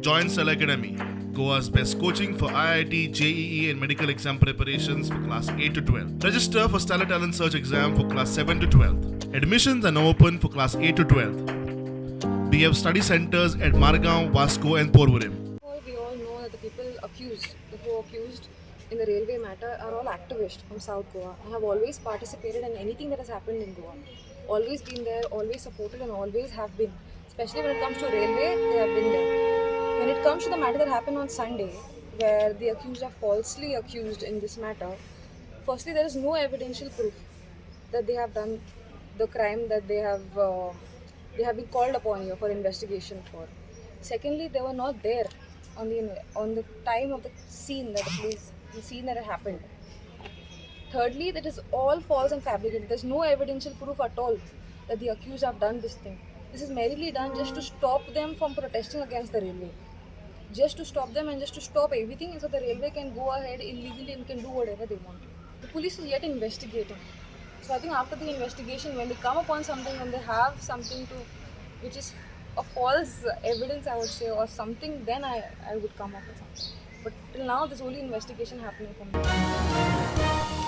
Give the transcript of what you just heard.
Join Cell Academy, Goa's best coaching for IIT, JEE, and medical exam preparations for class 8 to 12. Register for Stellar Talent Search exam for class 7 to 12. Admissions are now open for class 8 to 12. We have study centers at Margao, Vasco, and Porvorim. We all know that the people accused, the who are accused in the railway matter are all activists from South Goa and have always participated in anything that has happened in Goa. Always been there, always supported and always have been. Especially when it comes to railway, they have been there. When it comes to the matter that happened on Sunday, where the accused are falsely accused in this matter, firstly there is no evidential proof that they have done the crime that they have been called upon here for investigation for. Secondly, they were not there on the time of the scene the scene that had happened. Thirdly, that is all false and fabricated. There's no evidential proof at all that the accused have done this thing. This is merely done just to stop them from protesting against the railway. Just to stop them and just to stop everything so the railway can go ahead illegally and can do whatever they want. The police is yet investigating. So I think after the investigation, when they come upon something, when they have something to, which is a false evidence, I would say, or something, then I would come up with something. But till now, there's only investigation happening from there.